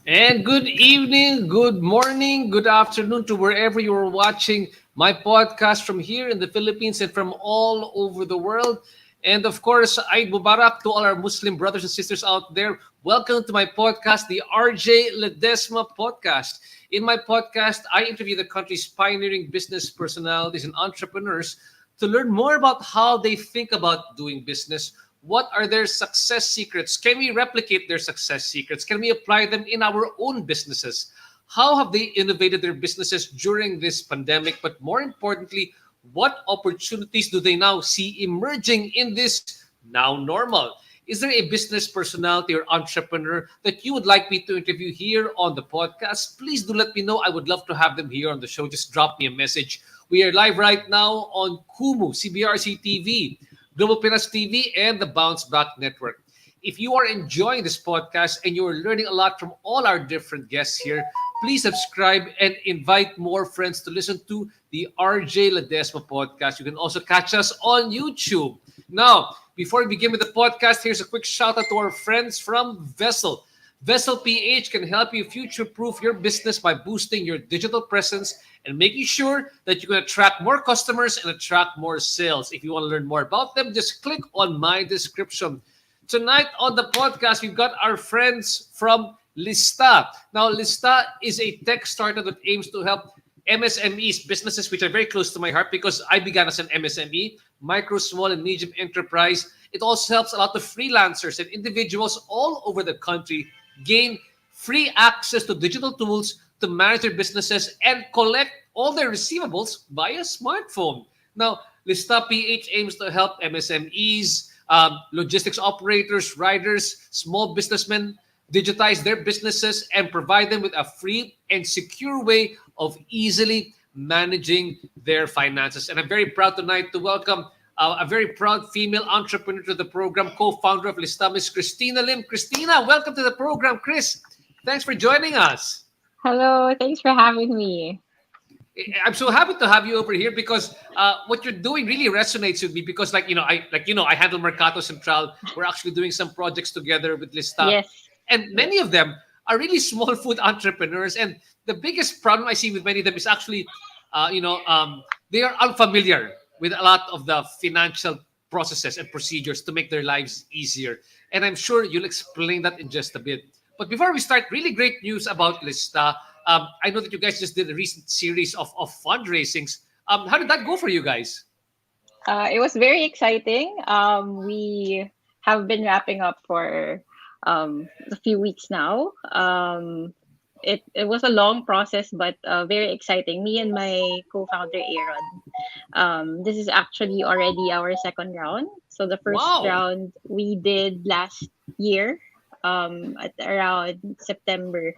And good evening, good morning, good afternoon to wherever you're watching my podcast from here in the Philippines and from all over the world. And of course, Eid Mubarak to all our Muslim brothers and sisters out there. Welcome to my podcast, the RJ Ledesma Podcast. In my podcast, I interview the country's pioneering business personalities and entrepreneurs to learn more about how they think about doing business. What are their success secrets? Can we replicate their success secrets? Can we apply them in our own businesses? How have they innovated their businesses during this pandemic? But more importantly, what opportunities do they now see emerging in this now normal? Is there a business personality or entrepreneur that you would like me to interview here on the podcast? Please do let me know. I would love to have them here on the show. Just drop me a message. We are live right now on Kumu, CBRC TV, Global Pinas TV, and the Bounce Back Network. If you are enjoying this podcast and you are learning a lot from all our different guests here, please subscribe and invite more friends to listen to the RJ Ledesma Podcast. You can also catch us on YouTube. Now, before we begin with the podcast, here's a quick shout out to our friends from Vessel. Vessel PH can help you future-proof your business by boosting your digital presence and making sure that you can attract more customers and attract more sales. If you want to learn more about them, just click on my description. Tonight on the podcast, we've got our friends from Lista. Now, Lista is a tech startup that aims to help MSMEs, businesses which are very close to my heart because I began as an MSME, micro, small, and medium enterprise. It also helps a lot of freelancers and individuals all over the country gain free access to digital tools to manage their businesses and collect all their receivables via smartphone. Now, Lista PH aims to help MSMEs, logistics operators, riders, small businessmen digitize their businesses and provide them with a free and secure way of easily managing their finances. And I'm very proud tonight to welcome a very proud female entrepreneur to the program, co-founder of Lista, Miss Khriztina Lim. Khriztina, welcome to the program. Chris, thanks for joining us. Hello, thanks for having me. I'm so happy to have you over here because what you're doing really resonates with me because, I handle Mercato Central. We're actually doing some projects together with Lista, Yes, and many of them are really small food entrepreneurs. And the biggest problem I see with many of them is actually, they are unfamiliar with a lot of the financial processes and procedures to make their lives easier. And I'm sure you'll explain that in just a bit. But before we start, really great news about Lista. I know that you guys just did a recent series of fundraisings. How did that go for you guys? it was very exciting. We have been wrapping up for a few weeks now. It was a long process, but very exciting. Me and my co-founder Aaron. This is actually already our second round. So the first Wow. round we did last year, at around September.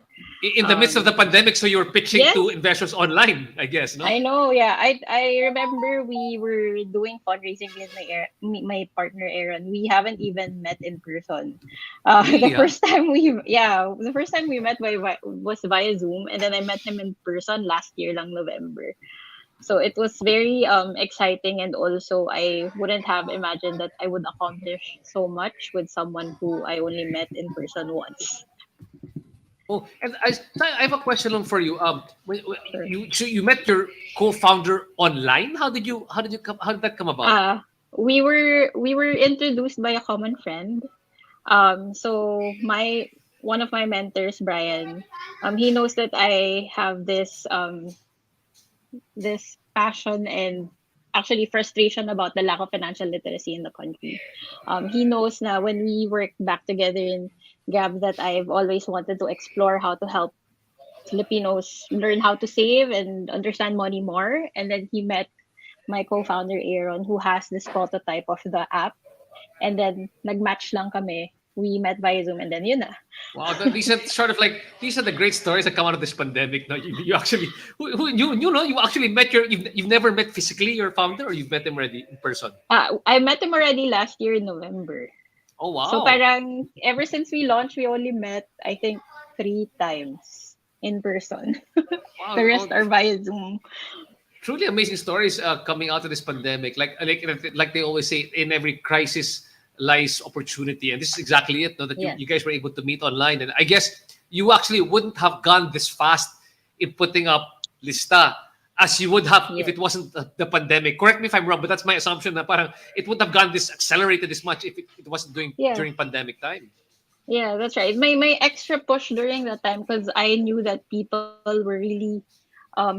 In the midst of the Um, pandemic, so you were pitching yes, to investors online, I guess, no? I know, yeah. I remember we were doing fundraising with my partner Aaron. We haven't even met in person. The Really, huh? first time the first time we met was via Zoom, and then I met him in person last year, lang November. So it was very exciting, and also I wouldn't have imagined that I would accomplish so much with someone who I only met in person once. Oh, and I have a question for you. Sure. You met your co-founder online. How did that come about? We were introduced by a common friend. So my one of my mentors, Brian, he knows that I have this passion and actually frustration about the lack of financial literacy in the country. He knows now when we worked back together in Gab that I've always wanted to explore how to help Filipinos learn how to save and understand money more. And then he met my co-founder Aaron, who has this prototype of the app, and then nagmatch lang kami. We met via Zoom, and then yun na. Wow, these are the great stories that come out of this pandemic. No, you actually you actually met you've never met physically your founder, or you've met him already in person. I met him already last year in November. Oh So wow, parang ever since we launched, we only met, I think, 3 times in person. wow, The oh, rest are via Zoom. truly amazing stories coming out of this pandemic. Like they always say, in every crisis lies opportunity, and this is exactly it. No, that you Yes. guys were able to meet online, and I guess you actually wouldn't have gone this fast in putting up Lista as you would have if Yes. it wasn't the pandemic. Correct me if I'm wrong, but that's my assumption na parang it wouldn't have gone this accelerated this much if it wasn't doing Yeah. during pandemic time. Yeah, that's right. My extra push during that time, because I knew that people were really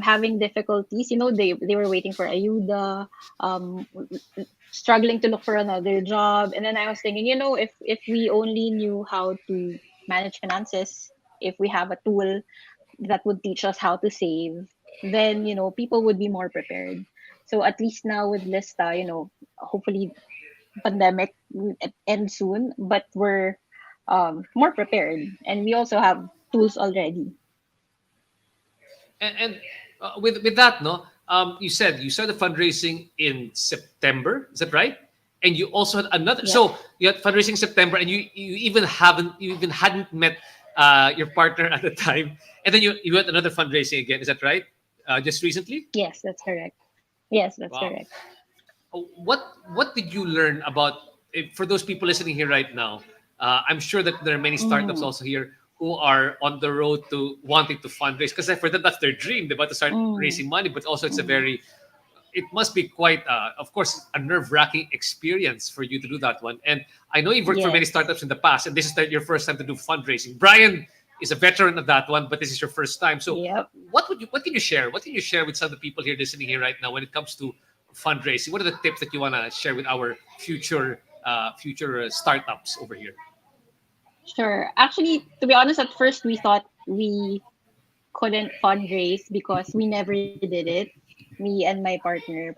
having difficulties. They were waiting for ayuda, struggling to look for another job. And then I was thinking, if we only knew how to manage finances, if we have a tool that would teach us how to save, then people would be more prepared. So at least now with Lista, hopefully pandemic end soon, but we're more prepared, and we also have tools already. And with that, no, you started fundraising in September. Is that right? And you also had another. Yeah. So you had fundraising in September, and you even hadn't met your partner at the time, and then you had another fundraising again. Is that right? Just recently. Yes, that's correct. Yes, that's Wow. correct. What did you learn about for those people listening here right now? I'm sure that there are many startups Mm, also here who are on the road to wanting to fundraise because for them that's their dream. They're about to start mm, raising money, but also it's a mm. very it must be quite of course a nerve-wracking experience for you to do that one. And I know you've worked for many Yes. startups in the past, and this is your first time to do fundraising. Brian is a veteran of that one, but this is your first time. So Yep. what can you share? What can you share with some of the people here listening here right now when it comes to fundraising? What are the tips that you want to share with our future startups over here? Sure. Actually, to be honest, at first we thought we couldn't fundraise because we never did it. Me and my partner,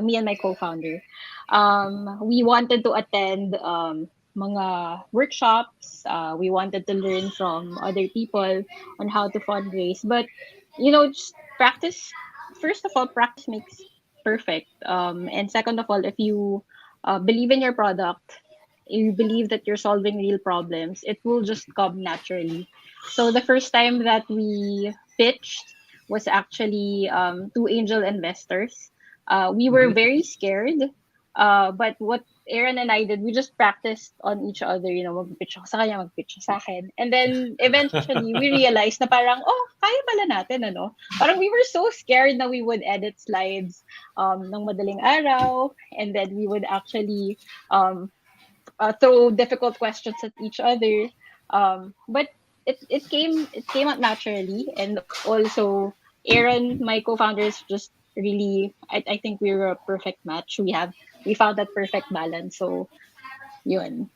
me and my co-founder. We wanted to attend mga workshops. We wanted to learn from other people on how to fundraise. But, just practice, first of all, practice makes perfect. And second of all, if you believe in your product, you believe that you're solving real problems, it will just come naturally. So the first time that we pitched was actually two angel investors. We were Mhm. very scared, but what Aaron and I did, we just practiced on each other, mag-pitch ako sa kanya, mag-pitch siya sa akin. And then eventually we realized na parang, oh, kaya pala natin, ano? Parang we were so scared na we would edit slides ng madaling araw, and then we would actually um, throw difficult questions at each other. But it came out naturally, and also Aaron, my co-founder, is just really. I think we were a perfect match. We found that perfect balance. So yun.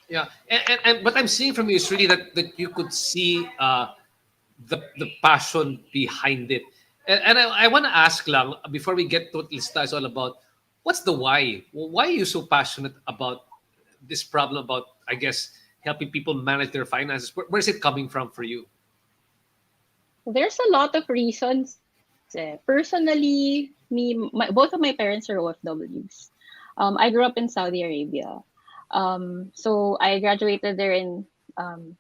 Yeah, and what I'm seeing from you is really that you could see the passion behind it. And I want to ask lang before we get to what Lista is all about. What's the why? Why are you so passionate about this problem about I guess helping people manage their finances? Where's it coming from for you? There's a lot of reasons. Personally, both of my parents are OFWs. I grew up in Saudi Arabia. So I graduated there in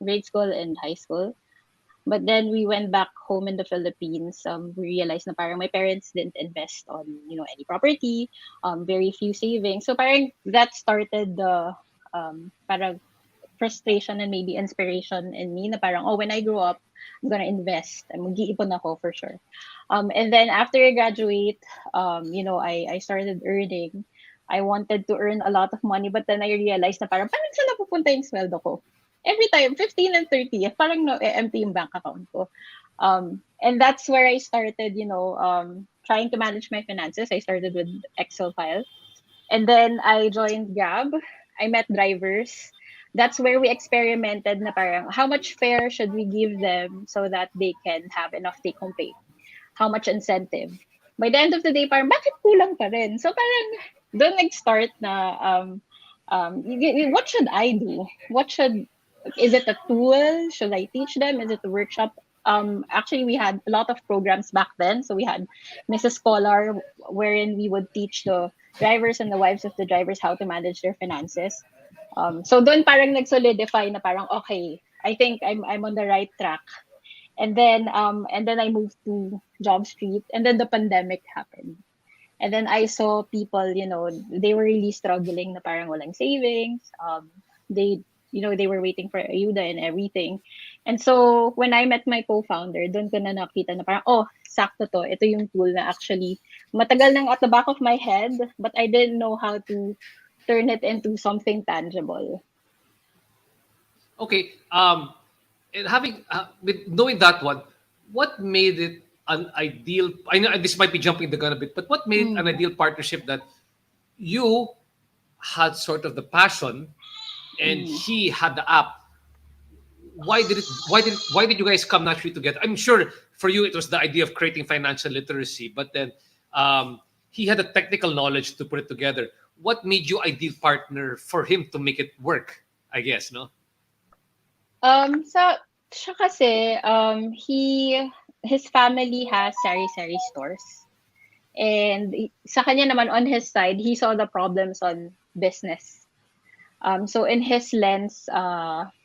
grade school and high school. But then we went back home in the Philippines. We realized na parang my parents didn't invest on, any property, very few savings. So parang that started the parang frustration and maybe inspiration in me na parang, oh, when I grow up, I'm gonna invest. I'm mag-iipon ako for sure. And then after I graduate, I started earning. I wanted to earn a lot of money, but then I realized na parang saan napupunta yung sweldo ko? Every time, 15 and 30th, parang no, empty yung bank account ko. And that's where I started, trying to manage my finances. I started with Excel file. And then I joined Grab. I met drivers. That's where we experimented na parang how much fare should we give them so that they can have enough take home pay? How much incentive? By the end of the day, parang bakit kulang pa rin? So parang doon nag-start na what should I do? Is it a tool? Should I teach them? Is it a workshop? Actually, we had a lot of programs back then. So we had Mrs. Scholar, wherein we would teach the drivers and the wives of the drivers how to manage their finances. So doon parang nag-solidify na parang, okay, I think I'm on the right track. And then I moved to Job Street, and then the pandemic happened. And then I saw people, they were really struggling na parang walang savings. They were waiting for ayuda and everything. And so, when I met my co-founder, doon ko na nakita na parang, oh, sakto to. Ito yung tool na actually matagal nang at the back of my head, but I didn't know how to turn it into something tangible. Okay. And having with knowing that one, what made it an ideal? I know this might be jumping the gun a bit, but what made it an Mm, ideal partnership that you had sort of the passion and mm. he had the app? Why did you guys come naturally together? I'm sure for you it was the idea of creating financial literacy, but then he had the technical knowledge to put it together. What made you ideal partner for him to make it work? I guess no. So, siya kasi, his family has sari-sari stores. And sa kanya naman, on his side, he saw the problems on business. So in his lens,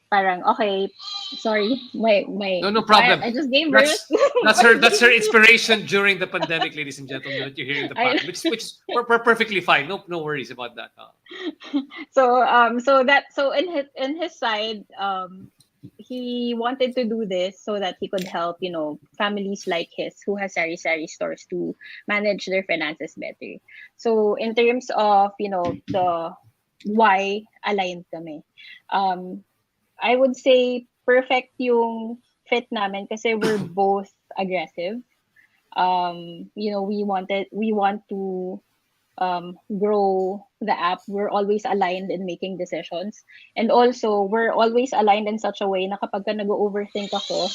parang okay, sorry, No, no problem. I just gave birth. That's that's I her gave that's her birth. inspiration during the pandemic, ladies and gentlemen. That you're hearing the I, background, which we're perfectly fine. No worries about that. so in his side, he wanted to do this so that he could help, families like his who has sari-sari stores to manage their finances better. So in terms of, the why aligned kami. Um, I would say perfect yung fit namin kasi we're both aggressive. We want to grow the app. We're always aligned in making decisions. And also, we're always aligned in such a way na kapag ka nag-overthink ako,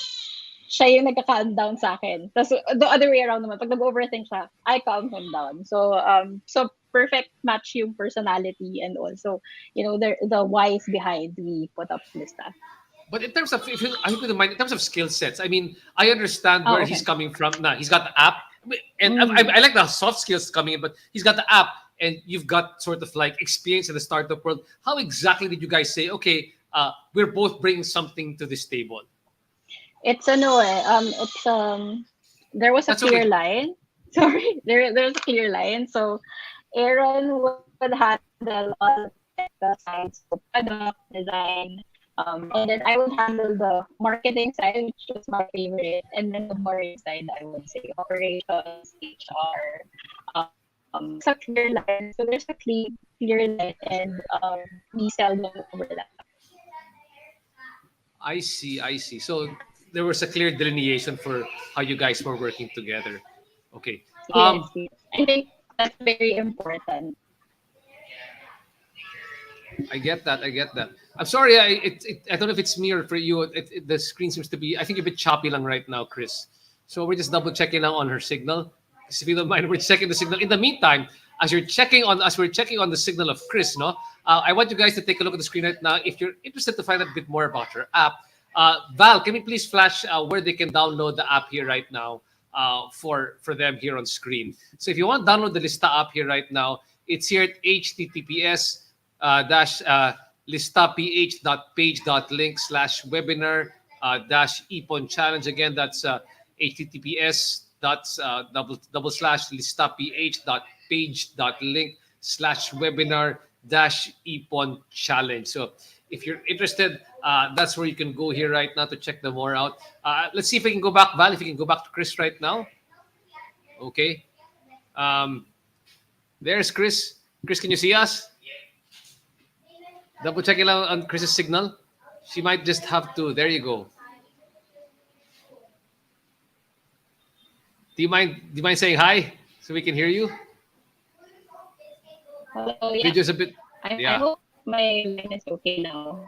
siya yung nagka-calm down sa akin. Tapos the other way around naman, pag nag-overthink siya, I calm him down. So perfect match yung personality and also, the whys behind we put up Lista. But in terms of, if you, I hope you don't mind, in terms of skill sets, I mean, I understand Oh, where he's okay. coming from. Now he's got the app, and Mm. I like the soft skills coming in, but he's got the app, and you've got sort of like experience in the startup world. How exactly did you guys say, okay, we're both bringing something to this table? It's there was a That's okay. clear line. Sorry, there's a clear line. So Aaron would handle all the technical sides, so product design, and then I would handle the marketing side, which was my favorite, and then the boring side, I would say operations, HR. So there's a clear line. So there's a clear line, and we seldom overlap. I see. So there was a clear delineation for how you guys were working together. Okay. Yes, yes. I think that's very important. I get that. I get that. I'm sorry. I don't know if it's me or for you. The screen seems to be. I think a bit choppy lang right now, Chris. So we're just double checking now on her signal. Because if you don't mind, we're checking the signal. In the meantime, as we're checking on the signal of Chris, no, I want you guys to take a look at the screen right now. If you're interested to find out a bit more about her app, Val, can you please flash where they can download the app here right now for them here on screen? So if you want to download the Lista app here right now, it's here at https dash listaph.page.link/webinar dash epon challenge. Again, that's https double slash listaph.page.link/webinar dash epon challenge. So if you're interested, that's where you can go here right now to check them more out. Let's see if we can go back, Val, if you can go back to Chris right now. Okay. Um, there's Chris. Chris, can you see us? Double checking lang on Chris's signal. She might just have to. There you go. Do you mind saying hi so we can hear you? Hello, yeah. Video's a bit. I Yeah, hope my line is okay now. I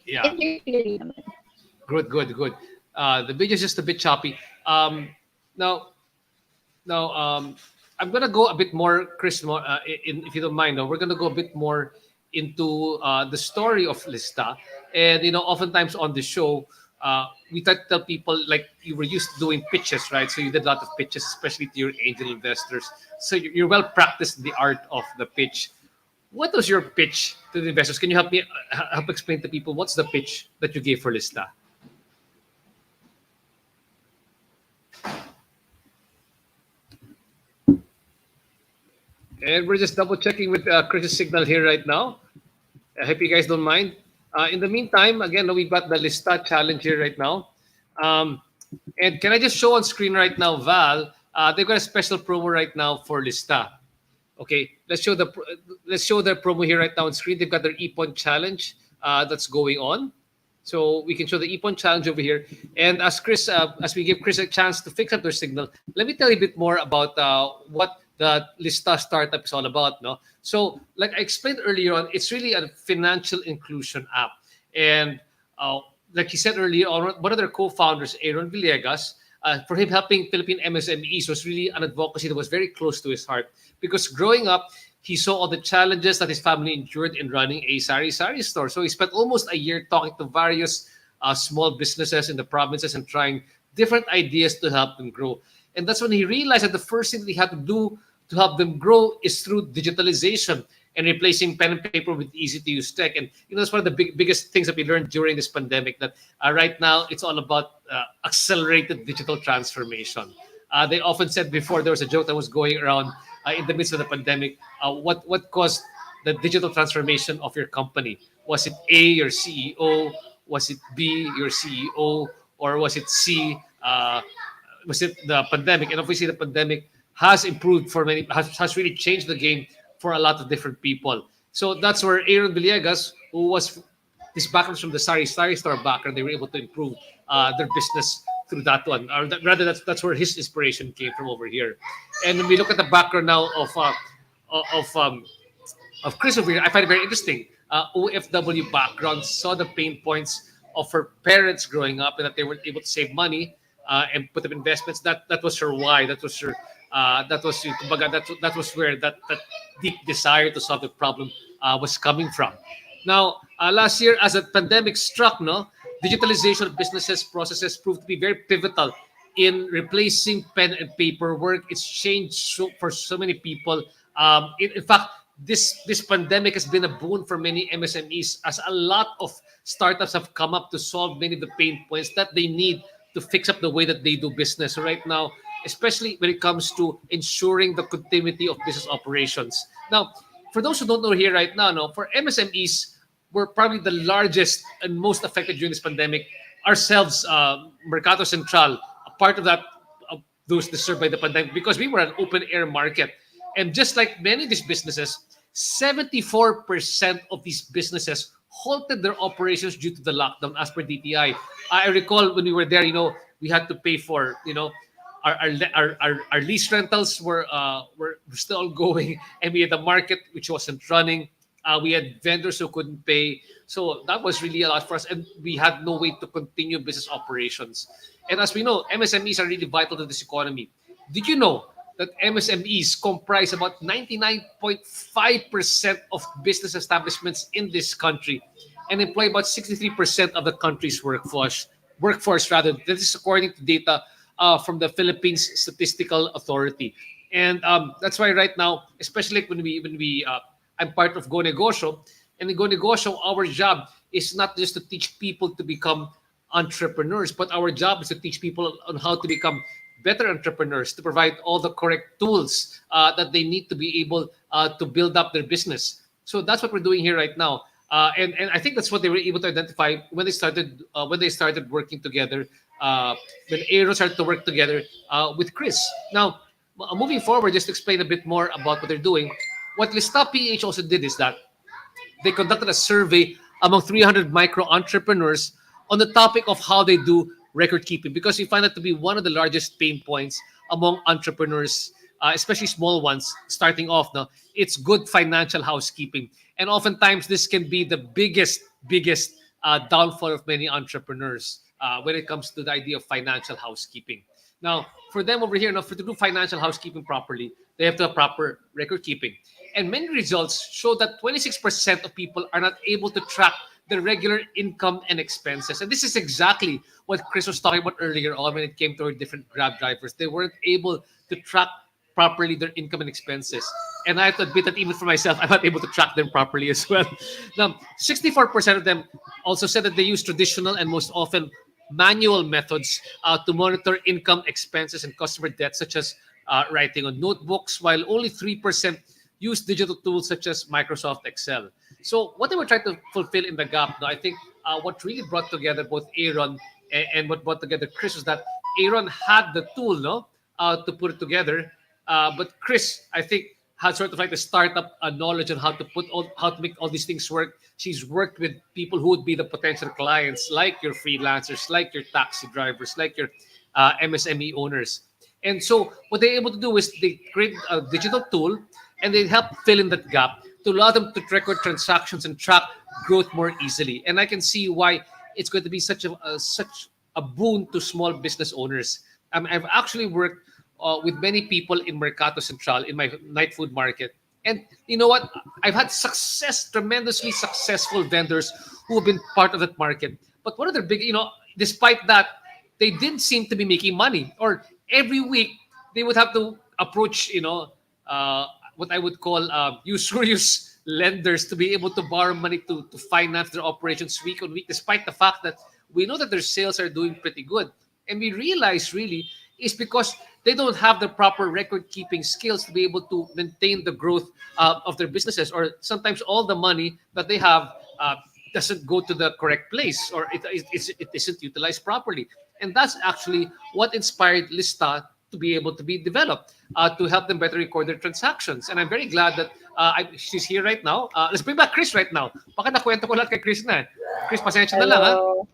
yeah. can hear you clearly naman. Good. The video's just a bit choppy. Now, now, I'm gonna go a bit more, Chris. More, if you don't mind, we're gonna go a bit more into the story of Lista, and oftentimes on the show, we try to tell people like you were used to doing pitches, right? So you did a lot of pitches, especially to your angel investors. So you're well practiced in the art of the pitch. What was your pitch to the investors? Can you help me help explain to people what's the pitch that you gave for Lista? And we're just double checking with Chris's signal here right now. I hope you guys don't mind. In the meantime, again, we've got the Lista challenge here right now. Um, and can I just show on screen right now, Val? They've got a special promo right now for Lista. Okay, let's show their promo here right now on screen. They've got their Epon challenge that's going on. So we can show the Epon challenge over here. And as we give Chris a chance to fix up their signal, let me tell you a bit more about what the Lista startup is all about. No, so like I explained earlier on, it's really a financial inclusion app. And like he said earlier on, one of their co-founders, Aaron Villegas, for him helping Philippine MSMEs was really an advocacy that was very close to his heart because growing up, he saw all the challenges that his family endured in running a sari-sari store. So he spent almost a year talking to various small businesses in the provinces and trying different ideas to help them grow. And that's when he realized that the first thing that he had to do to help them grow is through digitalization and replacing pen and paper with easy to use tech. And that's one of the biggest things that we learned during this pandemic, that right now it's all about accelerated digital transformation. They often said before, there was a joke that was going around in the midst of the pandemic, what caused the digital transformation of your company? Was it A, your CEO? Was it B, your CEO? Or was it C, was it the pandemic? And obviously the pandemic has improved for many, has really changed the game for a lot of different people. So that's where Aaron Villegas, who was his background from the Sari Store background, they were able to improve their business through that one. Or rather, that's where his inspiration came from over here. And when we look at the background now of Chris over here, I find it very interesting. OFW background, saw the pain points of her parents growing up and that they weren't able to save money and put up investments. That was her why. That was her. That was where that deep desire to solve the problem was coming from. Now, last year, as a pandemic struck, digitalization of businesses processes proved to be very pivotal in replacing pen and paper work. It's changed for so many people. In fact, this pandemic has been a boon for many MSMEs, as a lot of startups have come up to solve many of the pain points that they need to fix up the way that they do business. So right now, especially when it comes to ensuring the continuity of business operations. Now, for those who don't know here right now, for MSMEs, we're probably the largest and most affected during this pandemic. Ourselves, Mercato Central, a part of that, those disturbed by the pandemic, because we were an open air market. And just like many of these businesses, 74% of these businesses halted their operations due to the lockdown as per DTI. I recall when we were there, we had to pay for, our lease rentals were still going, and we had the market which wasn't running. We had vendors who couldn't pay, so that was really a lot for us, and we had no way to continue business operations. And as we know, MSMEs are really vital to this economy. Did you know that MSMEs comprise about 99.5% of business establishments in this country and employ about 63% of the country's workforce? This is according to data from the Philippines Statistical Authority. And that's why right now, especially when we I'm part of Go Negosyo, and in Go Negosyo, our job is not just to teach people to become entrepreneurs, but our job is to teach people on how to become better entrepreneurs, to provide all the correct tools that they need to be able to build up their business. So that's what we're doing here right now. And I think that's what they were able to identify when they started working together, when Aaron started to work together with Chris. Now, moving forward, just to explain a bit more about what they're doing, what Lista PH also did is that they conducted a survey among 300 micro entrepreneurs on the topic of how they do record keeping, because we find that to be one of the largest pain points among entrepreneurs, especially small ones starting off. Now, it's good financial housekeeping, and oftentimes this can be the biggest downfall of many entrepreneurs when it comes to the idea of financial housekeeping. Now, for them over here, to do financial housekeeping properly, they have to have proper record keeping. And many results show that 26% of people are not able to track their regular income and expenses. And this is exactly what Chris was talking about earlier on when it came to our different Grab drivers. They weren't able to track properly their income and expenses. And I have to admit that even for myself, I'm not able to track them properly as well. Now, 64% of them also said that they use traditional and most often manual methods to monitor income, expenses, and customer debt, such as writing on notebooks, while only 3% use digital tools such as Microsoft Excel. So what they were trying to fulfill in the gap, no, I think what really brought together both Aaron and what brought together Chris was that Aaron had the tool, no, to put it together, but Chris, I think, had sort of like the startup knowledge on how to make all these things work. She's worked with people who would be the potential clients, like your freelancers, like your taxi drivers, like your MSME owners. And so what they're able to do is they create a digital tool and they help fill in that gap to allow them to record transactions and track growth more easily. And I can see why it's going to be such a boon to small business owners. I've actually worked with many people in Mercato Central in my night food market. And you know what? I've had tremendously successful vendors who have been part of that market. But one of their big, despite that, they didn't seem to be making money. Or every week they would have to approach, what I would call usurious lenders to be able to borrow money to finance their operations week on week, despite the fact that we know that their sales are doing pretty good. And we realize really is because they don't have the proper record keeping skills to be able to maintain the growth of their businesses, or sometimes all the money that they have doesn't go to the correct place, or it isn't utilized properly. And that's actually what inspired Lista to be able to be developed to help them better record their transactions. And I'm very glad that she's here right now. Let's bring back Chris right now. Baka nakwento ko lahat kay Chris na. Chris, pasensya na lang, ha? Hello.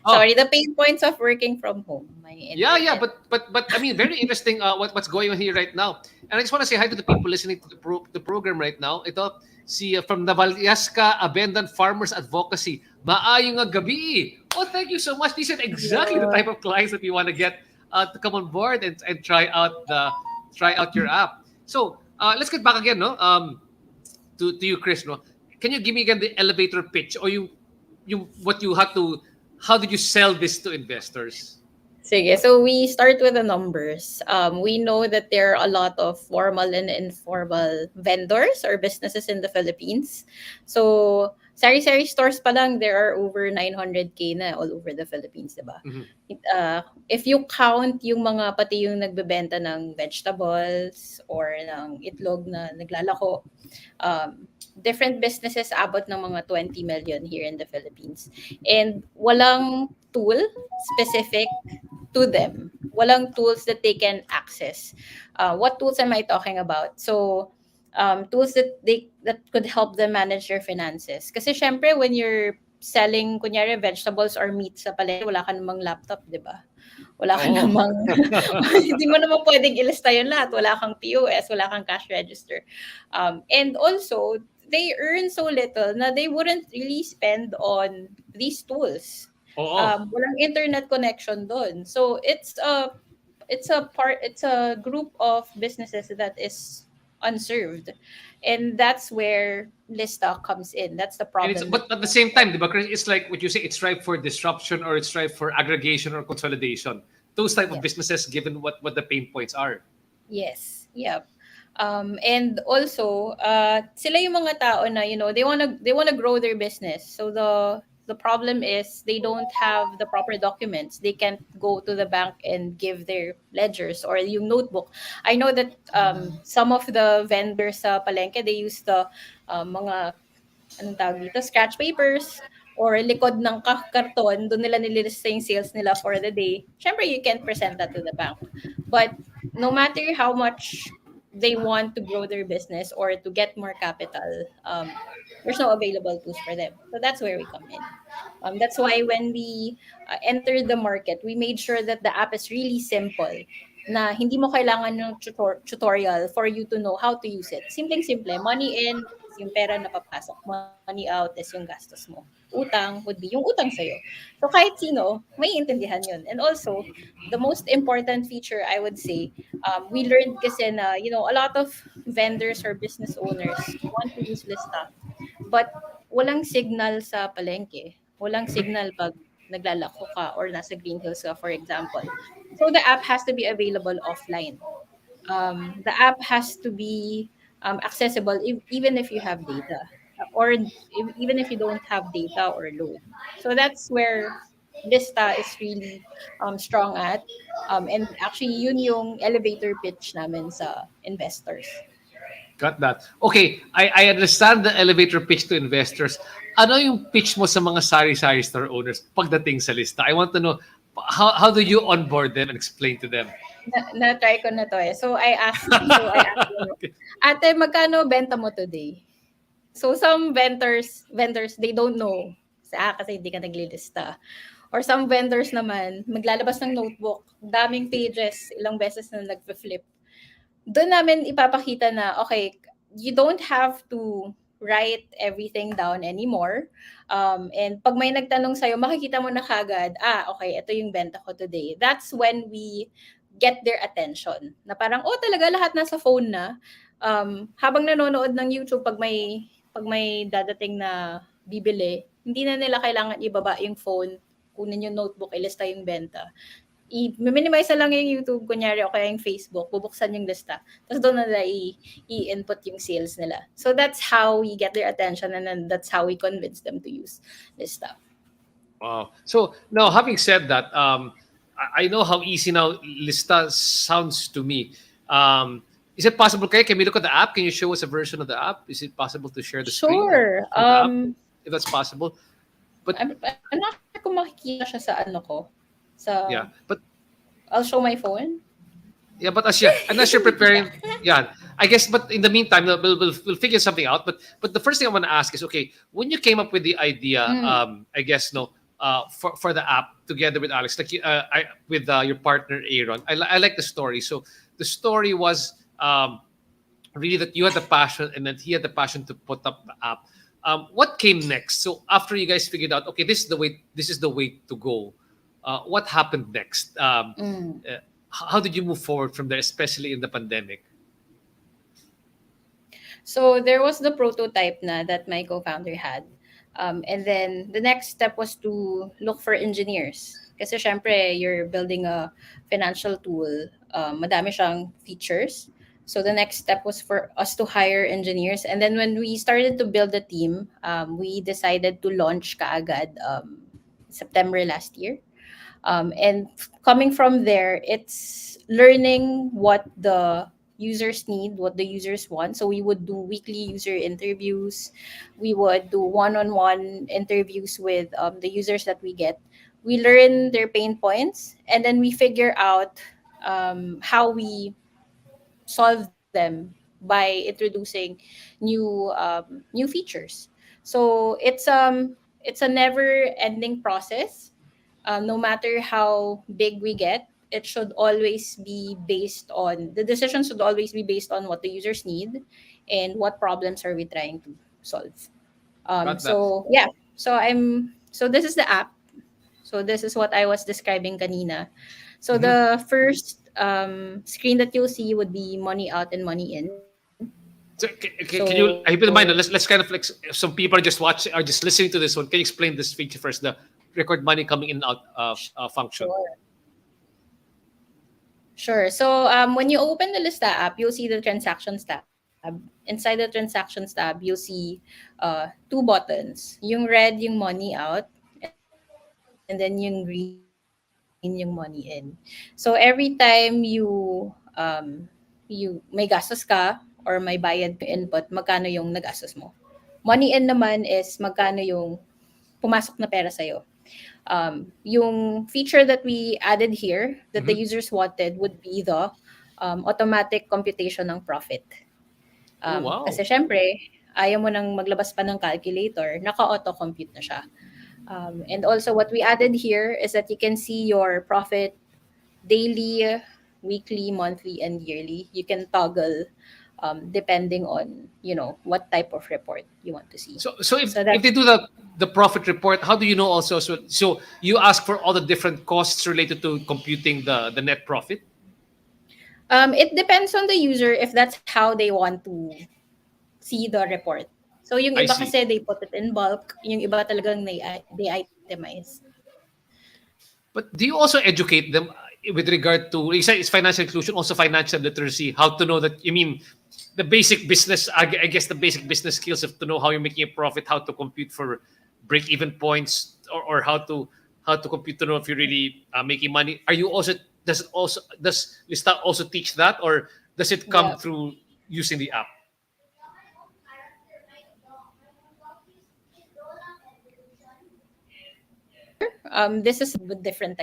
Oh, Sorry, the pain points of working from home. My yeah, internet. but I mean, very interesting what's going on here right now. And I just want to say hi to the people listening to the program right now. Ito si from Navalyaska Abandoned Farmers Advocacy. Maayong nga gabi. Oh, thank you so much. These are exactly the Yeah. type of clients that we want to get to come on board and try out your app. So let's get back again, no? To you, Chris, no? Can you give me again the elevator pitch, or you what you had to? How did you sell this to investors? Sige, so we start with the numbers. We know that there are a lot of formal and informal vendors or businesses in the Philippines. So, sari-sari stores pa lang, there are over 900K na all over the Philippines, diba? Mhm. If you count yung mga pati yung nagbebenta ng vegetables or ng itlog na naglalako, different businesses abot ng mga 20 million here in the Philippines. And walang tool specific to them. Walang tools that they can access. What tools am I talking about? So, tools that could help them manage their finances. Kasi syempre, when you're selling, kunyari, vegetables or meat sa palengke, wala ka namang laptop, di ba? Wala ka Oh. namang, hindi mo naman pwedeng ilista yun lahat. Wala kang POS, wala kang cash register. And also, they earn so little na they wouldn't really spend on these tools. Oo. Walang internet connection doon. So it's a group of businesses that is unserved. And that's where Lista comes in. That's the And it's problem. but at the same time, diba, Chris, it's like what you say, it's ripe for disruption or it's ripe for aggregation or consolidation. Those type of Yes. businesses, given what the pain points are. Yes. Yep. And also, sila yung mga tao na, they wanna grow their business. So the problem is they don't have the proper documents. They can't go to the bank and give their ledgers or yung notebook. I know that some of the vendors sa palengke, they use the mga anong tawag dito, scratch papers or likod ng karton, doon nila nililista yung sales nila for the day. Syempre, you can't present that to the bank. But no matter how much they want to grow their business or to get more capital, there's no available tools for them. So that's where we come in. That's why when we entered the market, we made sure that the app is really simple na hindi mo kailangan ng tutorial for you to know how to use it. Simpleng-simple. Money in is yung pera na papasok. Money out is yung gastos mo. Utang would be yung utang sa'yo. So kahit sino, may intindihan yun. And also, the most important feature, I would say, we learned kasi na, a lot of vendors or business owners want to use Lista. But walang signal sa palengke. Walang signal pag naglalako ka or nasa Green Hills ka, for example. So the app has to be available offline. The app has to be accessible even if you have data or even if you don't have data or load. So that's where Vista is really strong at. And actually, yun yung elevator pitch namin sa investors. Got that. Okay, I understand the elevator pitch to investors. Ano yung pitch mo sa mga sari-sari store owners pagdating sa lista? I want to know how do you onboard them and explain to them? Na-try ko na to eh. So I asked them, Okay. ate, magkano benta mo today? So some vendors, they don't know. Kasi hindi ka naglilista. Or some vendors naman, maglalabas ng notebook, daming pages, ilang beses na nagpa-flip. Doon namin ipapakita na, okay, you don't have to write everything down anymore. And pag may nagtanong sa'yo, makikita mo na kagad, okay, ito yung benta ko today. That's when we get their attention. Na parang, talaga lahat nasa phone na. Habang nanonood ng YouTube, pag may dadating na bibili, hindi na nila kailangan ibaba yung phone, kunin yung notebook, ilista yung benta. I-minimize na lang yung YouTube, kunyari, o kaya yung Facebook, bubuksan yung lista. Tapos doon na nila i-input yung sales nila. So that's how we get their attention, and then that's how we convince them to use lista. Wow. So now, having said that, I know how easy now Lista sounds to me. Is it possible? Can we look at the app? Can you show us a version of the app? Is it possible to share the screen Sure. of the app, if that's possible? But I'm not sure kung makikita siya sa ano ko. yeah, but I'll show my phone. yeah, but as you're preparing, yeah, I guess. But in the meantime, we'll figure something out. But the first thing I want to ask is, okay, when you came up with the idea, I guess for the app together with Alex, like with your partner Aaron, I like the story. So the story was really that you had the passion and that he had the passion to put up the app. What came next? So after you guys figured out, okay, this is the way to go. What happened next? How did you move forward from there, especially in the pandemic? So there was the prototype na that my co-founder had. And then the next step was to look for engineers. Kasi syempre, you're building a financial tool. Madami siyang features. So the next step was for us to hire engineers. And then when we started to build the team, we decided to launch kaagad September last year. And coming from there, it's learning what the users need, what the users want. So we would do weekly user interviews. We would do one-on-one interviews with the users that we get. We learn their pain points, and then we figure out how we solve them by introducing new features. So it's a never-ending process. No matter how big we get, it should always be based on the decision should always be based on what the users need and what problems are we trying to solve. Got that. So yeah, so this is the app. So this is what I was describing kanina. So the first screen that you'll see would be money out and money in. So, can you? I in mind. Let's kind of like some people are just watching, are just listening to this one. Can you explain this feature first? The record money coming in and out function. Sure. So when you open the Lista app, you'll see the transactions tab. Inside the transactions tab, you'll see two buttons. Yung red, yung money out, and then yung green, yung money in. So every time you may gastos ka or may bayad ka input, magkano yung nagastos mo. Money in naman is magkano yung pumasok na pera sa'yo. Yung feature that we added here that the users wanted would be the automatic computation ng profit. Wow. Kasi syempre, ayaw mo nang maglabas pa ng calculator, naka-auto-compute na siya. And also what we added here is that you can see your profit daily, weekly, monthly, and yearly. You can toggle depending on what type of report you want to see. So if they do the profit report, how do you know also? So you ask for all the different costs related to computing the net profit? It depends on the user if that's how they want to see the report. So yung I iba see. kasi they put it in bulk, yung iba talagang they itemize. But do you also educate them with regard to, you say it's financial inclusion, also financial literacy, how to know that, the basic business, I guess the basic business skills of to know how you're making a profit, how to compute for break-even points, or how to compute to know if you're really making money. Are you also, does Lista also teach that, or does it come Yeah. through using the app? this is with different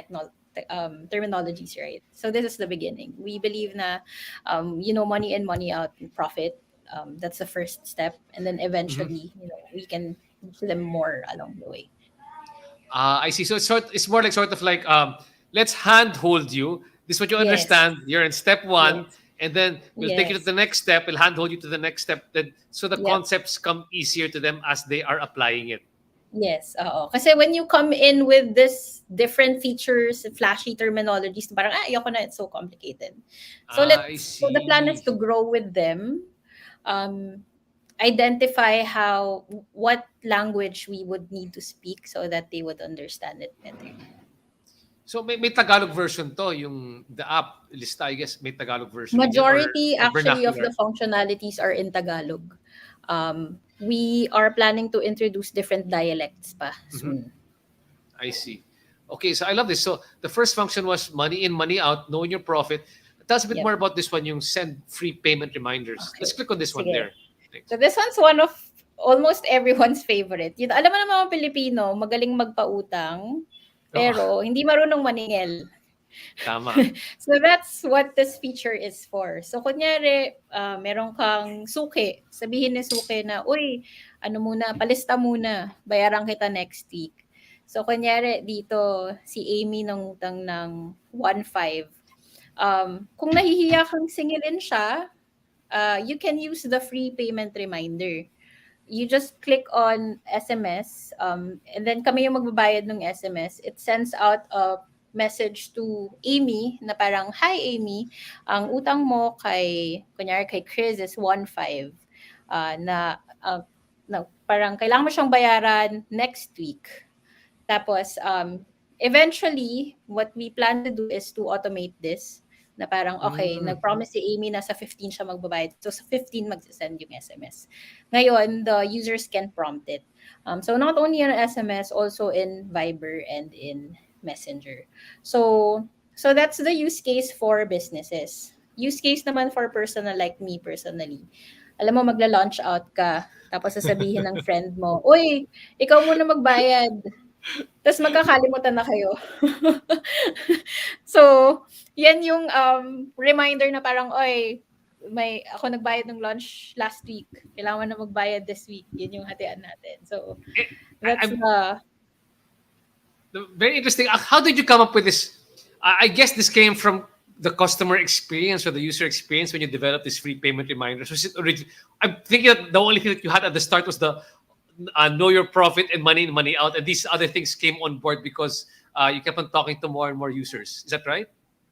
terminologies, right? So this is the beginning. We believe na, money in, money out, and profit. That's the first step, and then Mhm. eventually, we can teach them more along the way. I see. So it's more like sort of like let's handhold you. This is what you Yes, understand. You're in step one, yes, and then we'll take you to yes. the next step. We'll handhold you to the next step. Then so the Yep. concepts come easier to them as they are applying it. Yes, oo. Kasi when you come in with this different features, flashy terminologies, parang, ayoko na, it's so complicated. I So the plan is see. to grow with them, um, identify what language we would need to speak so that they would understand it better. So may Tagalog version to, yung the app lista, I guess may Tagalog version din yan Majority or actually of the vernacular. functionalities are in Tagalog. We are planning to introduce different dialects pa Mhm. soon. I see. Okay, so I love this. So the first function was money in, money out, knowing your profit. Tell us a bit Yep. more about this one, yung send free payment reminders. Let's Okay. click on this one Sige. there. Thanks. So this one's one of almost everyone's favorite. Yun, alam mo naman mga Pilipino, magaling magpautang, Oo, pero hindi marunong maningil. tama. So that's what this feature is for. So kunyari, meron kang suki. Sabihin ni suki na, uy, ano muna, palista muna, bayaran kita next week. So kunyari dito, si Amy nangutang ng 1.5. Kung nahihiya kang singilin siya, you can use the free payment reminder. You just click on SMS, and then kami yung magbabayad ng SMS. It sends out a message to Amy na parang, hi Amy, ang utang mo kunyari kay Chris is 1.5, na parang kailangan mo siyang bayaran next week. Tapos, eventually, what we plan to do is to automate this. Na parang, okay, Mm. nag-promise si Amy na sa 15 siya magbabayad. So, sa 15 mag-send yung SMS. Ngayon, the users can prompt it. So, not only in SMS, also in Viber and in Messenger. So that's the use case for businesses. Use case naman for personal like me personally. Alam mo, magla-launch out ka, tapos sasabihin ng friend mo, uy, ikaw muna magbayad. Tapos magkakalimutan na kayo. So, yan yung reminder na parang, oy, ako nagbayad ng lunch last week. Kailangan na magbayad this week. Yun yung hatian natin. So, Eh, that's I'm very interesting. How did you come up with this? I guess this came from the customer experience or the user experience when you developed this free payment reminders. Was it I'm thinking that the only thing that you had at the start was the know your profit and money in, money out, and these other things came on board because you kept on talking to more and more users. Is that right?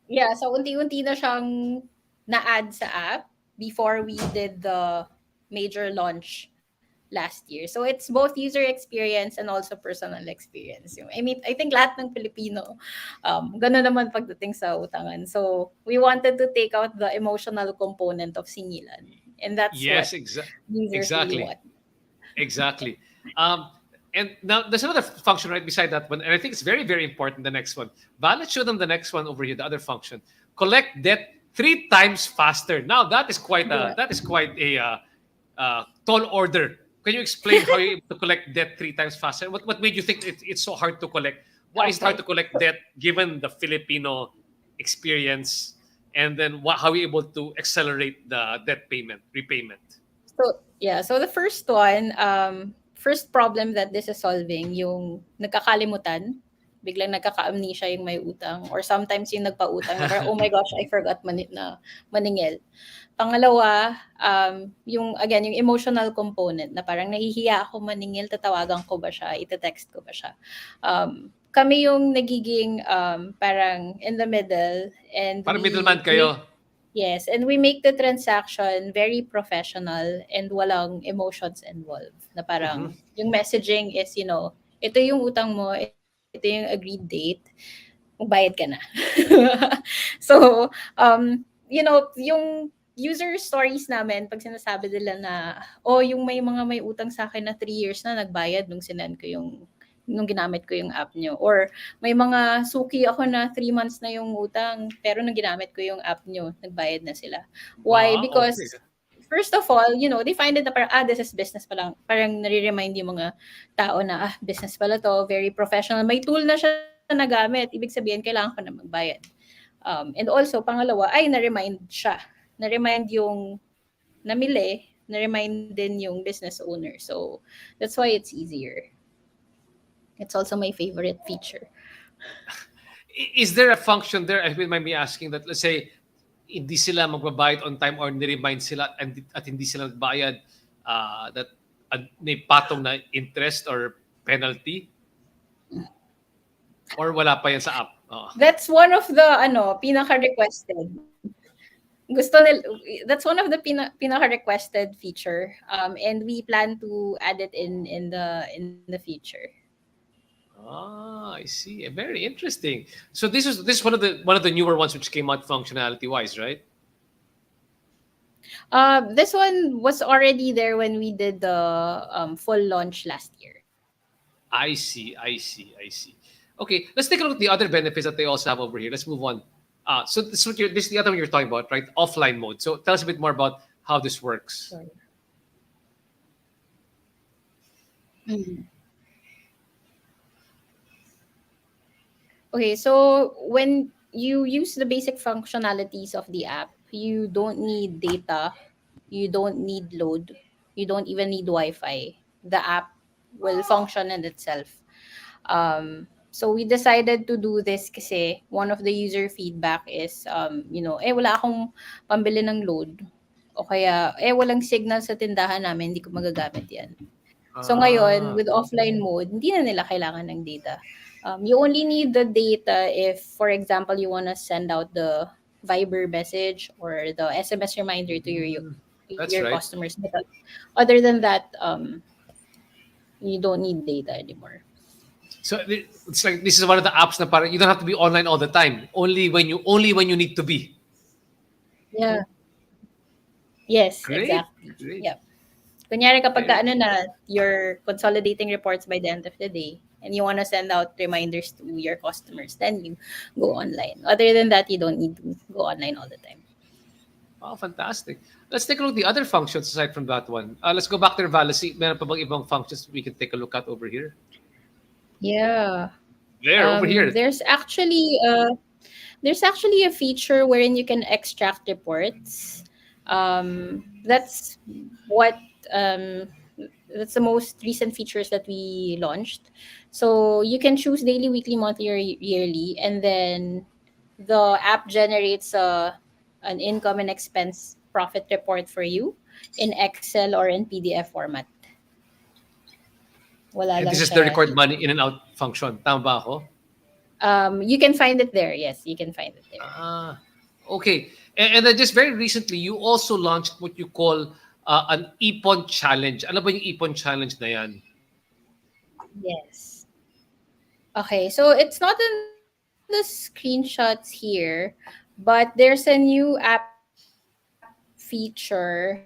yeah, so unti-unti na siyang na-add sa app before we did the major launch last year. So it's both user experience and also personal experience. I mean, I think lahat ng Pilipino, gano'n naman pagdating sa utangan. So we wanted to take out the emotional component of singilan. And that's what Yes, users really exactly. want. Exactly. And now there's another function right beside that one, and I think it's very, very important. The next one, Violet, show them the next one over here. The other function, collect debt 3 times faster. Now Yeah. that is quite a tall order. Can you explain how you're able to collect debt 3 times faster? What made you think it's so hard to collect? Why is it hard Okay. to collect debt given the Filipino experience? And then how are you able to accelerate the debt repayment? So, yeah. So the first one, first problem that this is solving, yung nagkakalimutan, biglang nagkaka-amnesia yung may utang, or sometimes yung nagpautang na parang, oh my gosh, I forgot na maningil. Pangalawa, yung again, yung emotional component na parang nahihiya ako maningil, tatawagan ko ba siya, ite-text ko ba siya. Kami yung nagiging parang in the middle, and Para we middleman make. kayo. Yes, and we make the transaction very professional and walang emotions involved. Na Mhm. parang yung messaging is, ito yung utang mo, ito yung agreed date, magbayad ka na. So, yung user stories namin, pag sinasabi nila na, yung may utang sa akin na 3 years na nagbayad nung sinend ko nung ginamit ko yung app nyo. Or may mga suki ako na 3 months na yung utang, pero nung ginamit ko yung app nyo, nagbayad na sila. Why? Wow, Because okay. first of all, they find it na parang, this is business pa lang. Parang nare-remind yung mga tao na, business pala to, very professional. May tool na siya nagamit. Ibig sabihin, kailangan ko na magbayad. And also, pangalawa, ay na-remind siya. Na-remind yung namili, na-remind din yung business owner. So, that's why it's easier. It's also my favorite feature. Is there a function there, I might be asking, that let's say, hindi sila magbabayad on time or ni-remind sila at hindi sila nagbayad, that may patong na interest or penalty? Or wala pa yan sa app? That's one of the pinaka-requested. That's one of the pinaka-requested feature. And we plan to add it in the future. I see. Very interesting. So this is one of the newer ones which came out functionality wise, right? This one was already there when we did the full launch last year. I see. Okay, let's take a look at the other benefits that they also have over here. Let's move on. So this is the other one you're talking about, right? Offline mode. So tell us a bit more about how this works. Sorry. Mm-hmm. Okay, so when you use the basic functionalities of the app, you don't need data, you don't need load, you don't even need Wi-Fi. The app will function in itself. So we decided to do this kasi one of the user feedback is, wala akong pambili ng load. O kaya, walang signal sa tindahan namin, hindi ko magagamit yan. So ngayon, with offline mode, hindi na nila kailangan ng data. You only need the data if, for example, you want to send out the Viber message or the SMS reminder to your right. customers. But other than that, you don't need data anymore. So it's like this is one of the apps na parang you don't have to be online all the time. Only when you need to be. Yeah. Yes, Great. exactly. Great. Yep. Kunyari kapag you're consolidating reports by the end of the day and you want to send out reminders to your customers, then you go online. Other than that, you don't need to go online all the time. Wow, fantastic. Let's take a look at the other functions aside from that one. Let's go back to Valicy. Meron pa bang ibang functions we can take a look at over here? Yeah. There, over here. There's actually a feature wherein you can extract reports. That's the most recent features that we launched. So you can choose daily, weekly, monthly, or yearly, and then the app generates an income and expense profit report for you in Excel or in PDF format. And this is the record money in and out function. Tama ba ako? You can find it there. Yes, you can find it there. Okay. And then just very recently, you also launched what you call an Ipon challenge. Ano ba yung Ipon challenge na yan? Yes. Okay, so it's not in the screenshots here, but there's a new app feature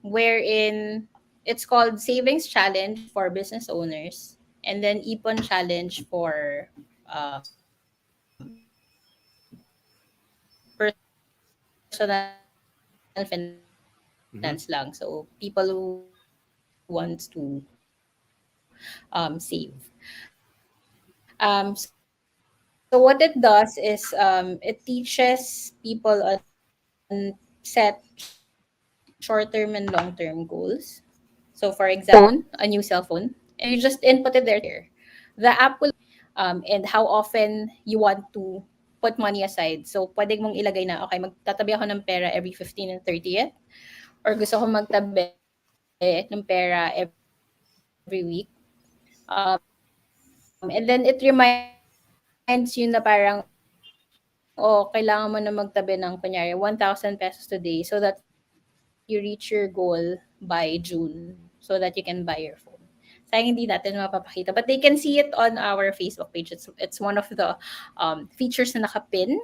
wherein it's called Savings Challenge for business owners and then Ipon Challenge for personal finance lang. So people who want to save. So what it does is it teaches people on set short-term and long-term goals. So for example, a new cell phone, and you just input it there. The app will and how often you want to put money aside. So pwede mong ilagay na, okay, magtatabi ako ng pera every 15th and 30th, or gusto ko magtabi ng pera every week. And then it reminds you na parang, kailangan mo na magtabi ng kunyari 1,000 pesos today so that you reach your goal by June so that you can buy your phone. Sayang hindi natin mapapakita, but they can see it on our Facebook page. It's one of the features na nakapin.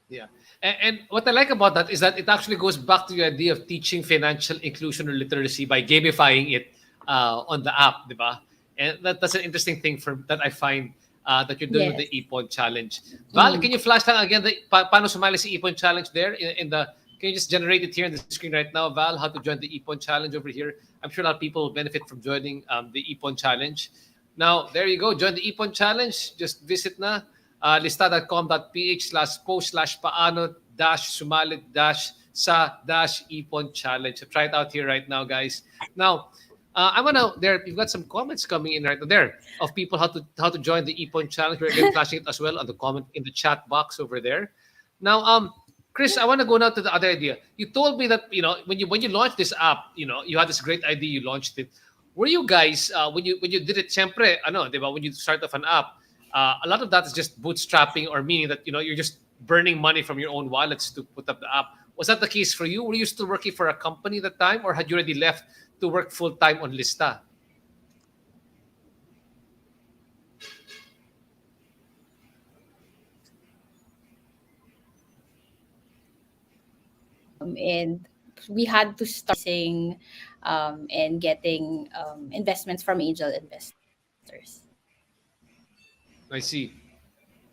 Yeah. And what I like about that is that it actually goes back to the idea of teaching financial inclusion or literacy by gamifying it on the app, diba? And that's an interesting thing that I find that you're doing with the Yes. Ipon Challenge. Val, can you flash lang again paano sumali si Ipon Challenge there in the can you just generate it here on the screen right now, Val, how to join the Ipon Challenge over here? I'm sure a lot of people will benefit from joining the Ipon Challenge. Now, there you go. Join the Ipon Challenge. Just visit na lista.com.ph/post/paano sumalit sa Ipon Challenge. So try it out here right now, guys. Now, I wanna there. You've got some comments coming in right there of people how to join the Ipon Challenge. We're again flashing it as well on the comment in the chat box over there. Now, Chris, I want to go now to the other idea. You told me that when you launched this app, you had this great idea. You launched it. Were you guys when you did it? Siyempre, diba? When you start off an app, a lot of that is just bootstrapping, or meaning that you're just burning money from your own wallets to put up the app. Was that the case for you? Were you still working for a company at the time, or had you already left to work full time on Lista? And we had to start seeing and getting investments from angel investors. I see.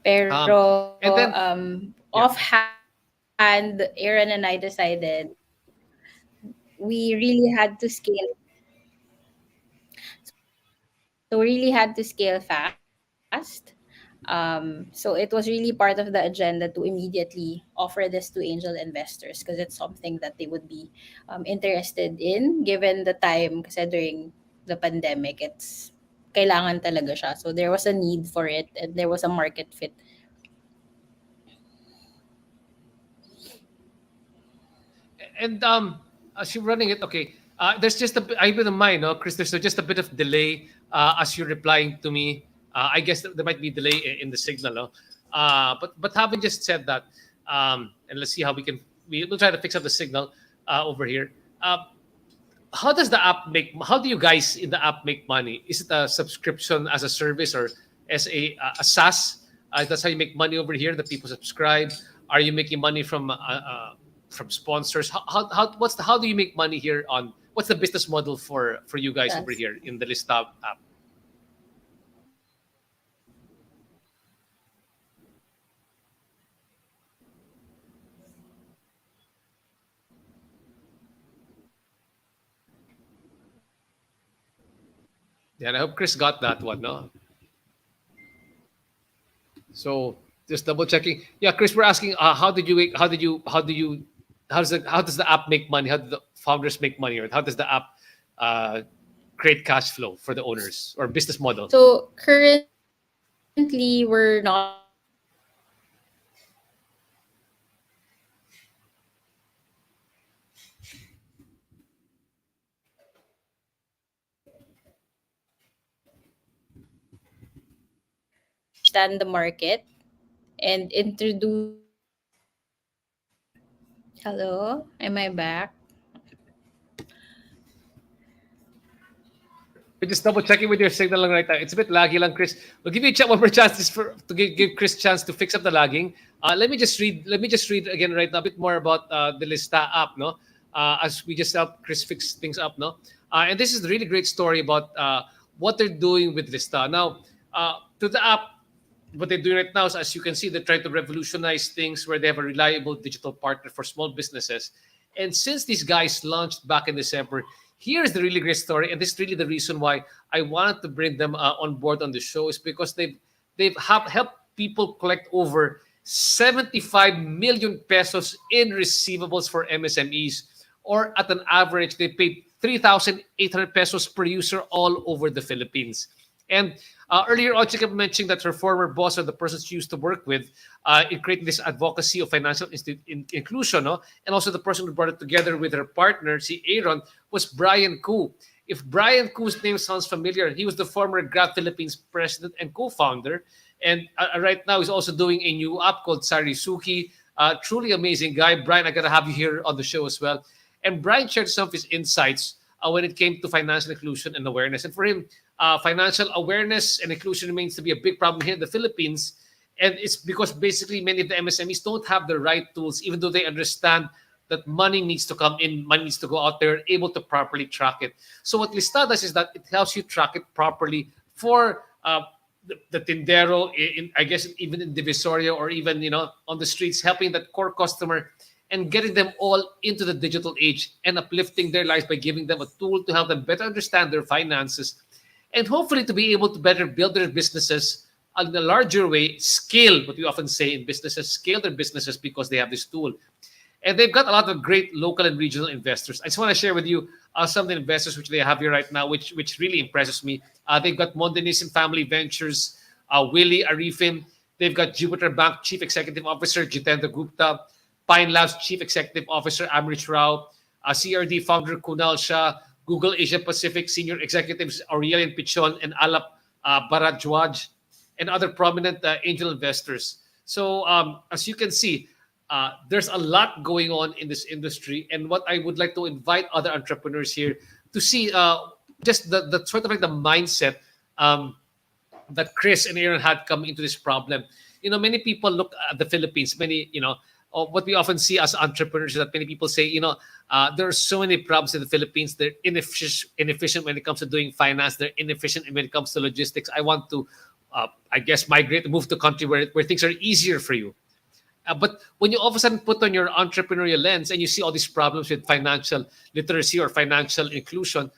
Pero And then yeah, offhand, Aaron and I decided we really had to scale. So we really had to scale fast. So it was really part of the agenda to immediately offer this to angel investors because it's something that they would be interested in given the time kasi during the pandemic it's kailangan talaga siya. So there was a need for it and there was a market fit. and as you're running it, okay. There's just I with mind, no, Chris. There's just a bit of delay as you're replying to me. I guess there might be delay in the signal, no? But having just said that, and let's see how we'll try to fix up the signal over here. How does the app make? How do you guys in the app make money? Is it a subscription as a service or as a SaaS? That's how you make money over here. The people subscribe. Are you making money from sponsors? How do you make money here on? What's the business model for you guys over Yes. here in the Lista app? Yeah, and I hope Chris got that one, no? So just double checking. Yeah, Chris, we're asking, how does the app make money? How do the founders make money, or how does the app uh, create cash flow for the owners or business model? So currently we're not understand the market and introduce. Hello, am I back? We're just double checking with your signal lang right now. It's a bit laggy lang, Chris. We'll give you one more chance to give Chris chance to fix up the lagging. Let me just read. Let me just read again right now a bit more about the Lista app, no? As we just helped Chris fix things up, no? And this is a really great story about what they're doing with Lista. Now, to the app, what they're doing right now is, as you can see, they're trying to revolutionize things where they have a reliable digital partner for small businesses. And since these guys launched back in December, here's the really great story, and this is really the reason why I wanted to bring them on board on the show, is because they've helped people collect over 75 million pesos in receivables for MSMEs, or at an average, they paid 3,800 pesos per user all over the Philippines. And earlier on, she kept mentioning that her former boss, or the person she used to work with, in creating this advocacy of financial inclusion, no? And also the person who brought it together with her partner, si Aaron, was Brian Koo. If Brian Koo's name sounds familiar, he was the former Grab Philippines president and co-founder. And right now, he's also doing a new app called Sarisuki. Truly amazing guy. Brian, I got to have you here on the show as well. And Brian shared some of his insights when it came to financial inclusion and awareness. And for him, financial awareness and inclusion remains to be a big problem here in the Philippines. And it's because basically many of the MSMEs don't have the right tools, even though they understand that money needs to come in, money needs to go out there, able to properly track it. So what Lista does is that it helps you track it properly for the tindero in, I guess, even in Divisoria or even on the streets, helping that core customer and getting them all into the digital age and uplifting their lives by giving them a tool to help them better understand their finances and hopefully to be able to better build their businesses in a larger way, scale what we often say in businesses, scale their businesses because they have this tool. And they've got a lot of great local and regional investors. I just want to share with you some of the investors which they have here right now, which really impresses me. They've got Mondenisin Family Ventures, Willie Arifin. They've got Jupiter Bank Chief Executive Officer Jitendra Gupta, Pine Labs Chief Executive Officer Amrich Rao, CRD founder Kunal Shah, Google Asia Pacific Senior Executives Aurelian Pichon and Alap Barajwaj, and other prominent angel investors. So as you can see, there's a lot going on in this industry. And what I would like to invite other entrepreneurs here to see just the sort of like the mindset that Chris and Aaron had come into this problem. Many people look at the Philippines, what we often see as entrepreneurs is that many people say, there are so many problems in the Philippines. They're inefficient when it comes to doing finance. They're inefficient when it comes to logistics. I want to, I guess, migrate, move to a country where things are easier for you. But when you all of a sudden put on your entrepreneurial lens and you see all these problems with financial literacy or financial inclusion,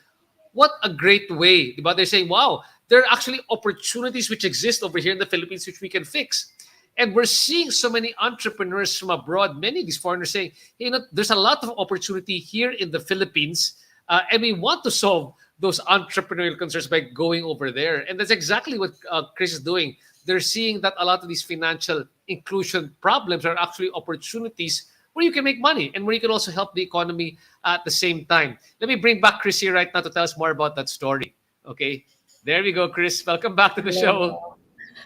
what a great way. But they're saying, wow, there are actually opportunities which exist over here in the Philippines which we can fix. And we're seeing so many entrepreneurs from abroad, many of these foreigners saying, hey, there's a lot of opportunity here in the Philippines, and we want to solve those entrepreneurial concerns by going over there. And that's exactly what Chris is doing. They're seeing that a lot of these financial inclusion problems are actually opportunities where you can make money and where you can also help the economy at the same time. Let me bring back Chris here right now to tell us more about that story. Okay, there we go, Chris. Welcome back to the show. Hello.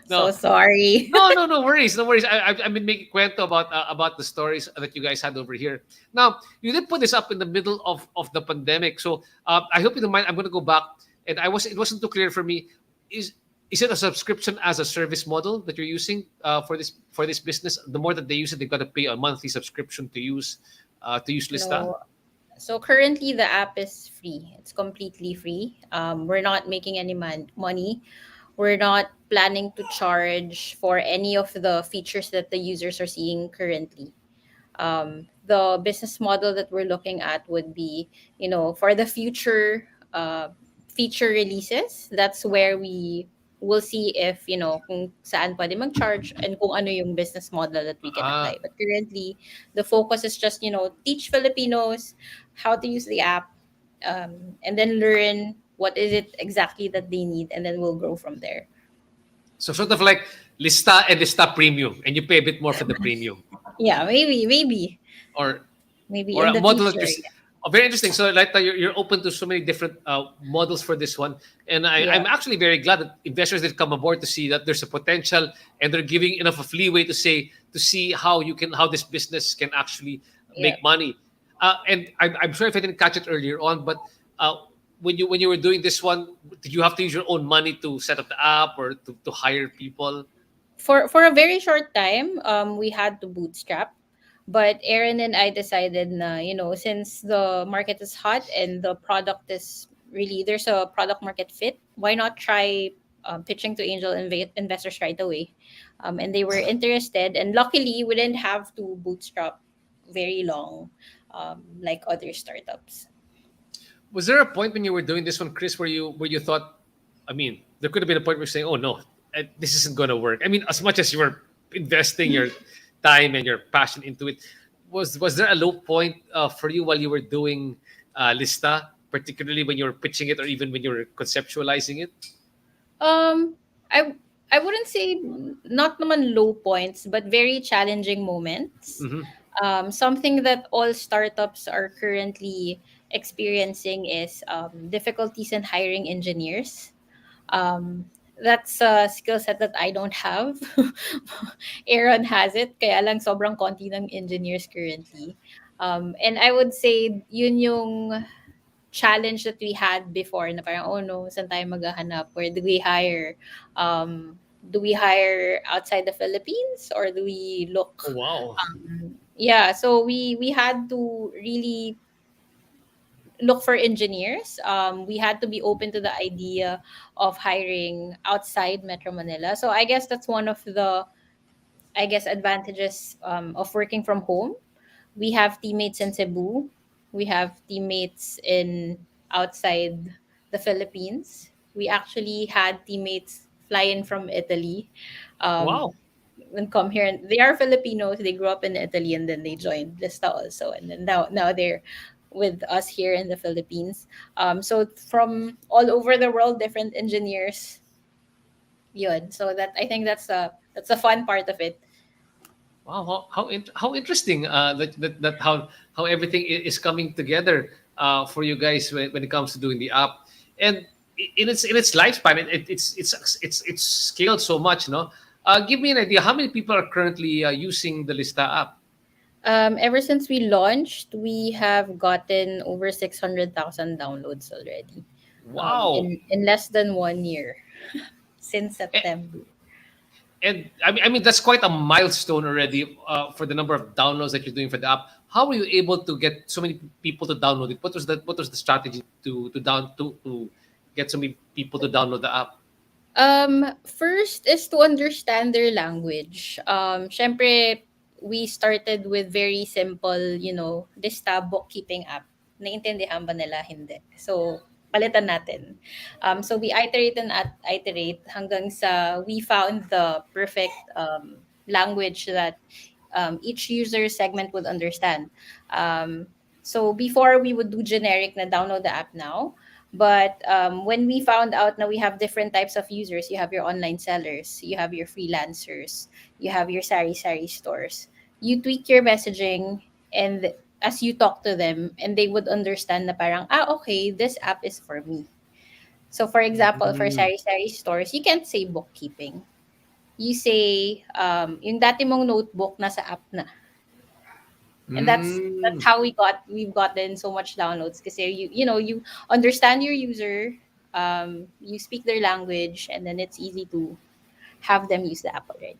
So No, sorry. no worries, no worries. I've been making kwento about the stories that you guys had over here. Now, you did put this up in the middle of the pandemic, so I hope you don't mind. I'm going to go back, and it wasn't too clear for me. Is it a subscription as a service model that you're using for this business? The more that they use it, they've got to pay a monthly subscription to use Lista. No. So currently the app is free. It's completely free. We're not making any money. We're not planning to charge for any of the features that the users are seeing currently. The business model that we're looking at would be, for the future feature releases. That's where we will see if, kung saan pwede mag-charge and kung ano yung business model that we can Ah, apply. But currently, the focus is just, teach Filipinos how to use the app, and then learn what is it exactly that they need, and then we'll grow from there. so sort of like Lista and Lista Premium, and you pay a bit more for the premium, Yeah, or maybe or in a the model that future. you're. Oh, very interesting. So, like, you're open to so many different models for this one, and Yeah. I'm actually very glad that investors did come aboard to see that there's a potential, and they're giving enough of leeway to see how this business can actually Yeah. make money. And I'm sorry if I didn't catch it earlier on, but when you were doing this one, did you have to use your own money to set up the app or to hire people? For a very short time, we had to bootstrap, but Aaron and I decided na, since the market is hot and the product is really, there's a product market fit, why not try pitching to angel investors right away? And they were interested, and luckily we didn't have to bootstrap very long, like other startups. Was there a point when you were doing this one, Chris, where you thought, I mean, there could have been a point where you're saying, "Oh no, this isn't going to work." I mean, as much as you were investing your time and your passion into it, was there a low point for you while you were doing Lista, particularly when you were pitching it or even when you were conceptualizing it? Um, I I wouldn't say not naman low points, but very challenging moments. Hmm. Something that all startups are currently experiencing is difficulties in hiring engineers. Um, that's a skill set that I don't have. Aaron has it, kaya lang sobrang konti ng engineers currently. And I would say yun yung challenge that we had before na parang, oh no, saan tayo maghahanap? Where do we hire? Do we hire outside the Philippines or do we Oh look? wow. Yeah, so we had to really look for engineers. We had to be open to the idea of hiring outside Metro Manila. So I guess that's one of the, I guess, advantages of working from home. We have teammates in Cebu. We have teammates in outside the Philippines. We actually had teammates fly in from Italy, um, Wow. and come here. And they are Filipinos. They grew up in Italy and then they joined Lista also, and then now they're with us here in the Philippines. So from all over the world, different engineers. Yun. So that, I think that's a fun part of it. Wow, how interesting that how everything is coming together for you guys when it comes to doing the app, and in its lifespan, it's scaled so much, no? Give me an idea. How many people are currently using the Lista app? Ever since we launched, we have gotten over 600,000 downloads already. Wow. In less than 1 year since A- September. And I mean that's quite a milestone already for the number of downloads that you're doing for the app. How were you able to get so many people to download it? What was the strategy to get so many people to download the app? First is to understand their language. Syempre, we started with very simple, lista bookkeeping app. Naintindihan ba nila? Hindi. So, palitan natin. So, we iterate and iterate hanggang sa we found the perfect language that each user segment would understand. So, before we would do generic na download the app now, but when we found out now we have different types of users, you have your online sellers, you have your freelancers, you have your sari stores. You tweak your messaging, and as you talk to them, and they would understand na parang, okay, this app is for me. So for example, for Mm. sari stores, you can't say bookkeeping. You say, yung dati mong notebook nasa app na. And that's Mm. how we've gotten so much downloads, because you understand your user, you speak their language, and then it's easy to have them use the app already.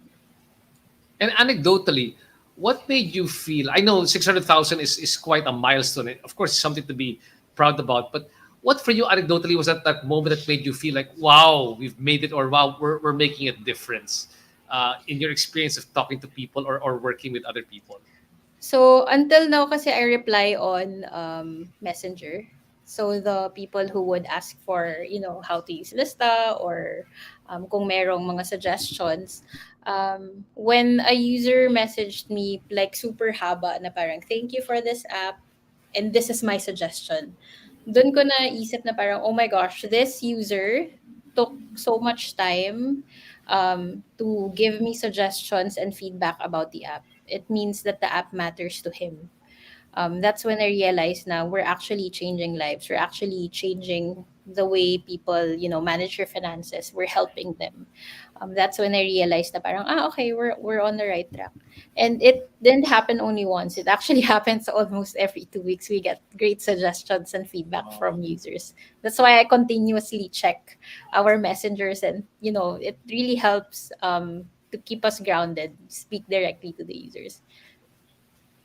And anecdotally, what made you feel? I know 600,000 is quite a milestone. Of course, something to be proud about. But what for you anecdotally was that moment that made you feel like, wow, we've made it, or wow, we're making a difference in your experience of talking to people or working with other people? So until now, kasi I reply on Messenger. So the people who would ask for, how to use Lista, or kung merong mga suggestions, when a user messaged me like super haba na parang, thank you for this app and this is my suggestion. Doon ko na isip na parang, oh my gosh, this user took so much time to give me suggestions and feedback about the app. It means that the app matters to him. That's when I realized now we're actually changing lives. We're actually changing the way people, manage their finances. We're helping them. That's when I realized that parang, okay, we're on the right track. And it didn't happen only once. It actually happens almost every 2 weeks. We get great suggestions and feedback Wow. from users. That's why I continuously check our messengers, and it really helps to keep us grounded, speak directly to the users.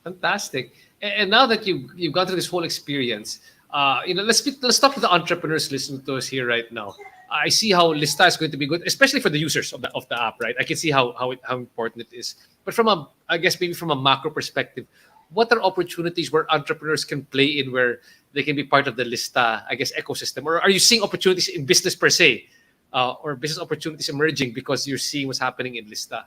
Fantastic. And now that you've gone through this whole experience, let's talk to the entrepreneurs listening to us here right now. I see how Lista is going to be good, especially for the users of the app, right? I can see how important it is. But from a, I guess maybe from a macro perspective, what are opportunities where entrepreneurs can play in, where they can be part of the Lista, I guess, ecosystem? Or are you seeing opportunities in business per se, or business opportunities emerging because you're seeing what's happening in Lista?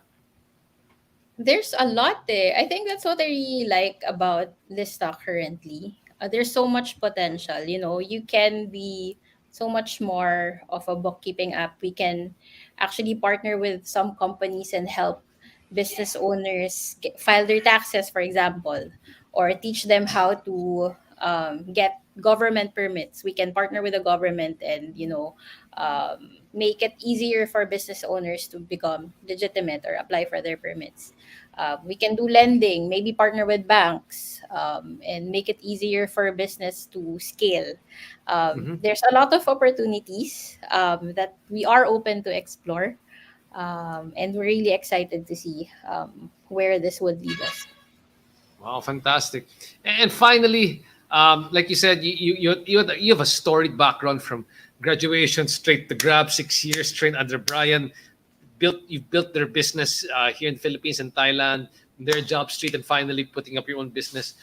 There's a lot there. I think that's what I really like about Lista currently. There's so much potential. You can be so much more of a bookkeeping app. We can actually partner with some companies and help business owners file their taxes, for example, or teach them how to get government permits. We can partner with the government and make it easier for business owners to become legitimate or apply for their permits. We can do lending, maybe partner with banks, and make it easier for business to scale. Mm-hmm. There's a lot of opportunities that we are open to explore, and we're really excited to see where this would lead us. Wow, fantastic. And finally, Like you said, you have a storied background from graduation straight to Grab, 6 years trained under Brian. You've built their business here in the Philippines and Thailand, their job street, and finally putting up your own business.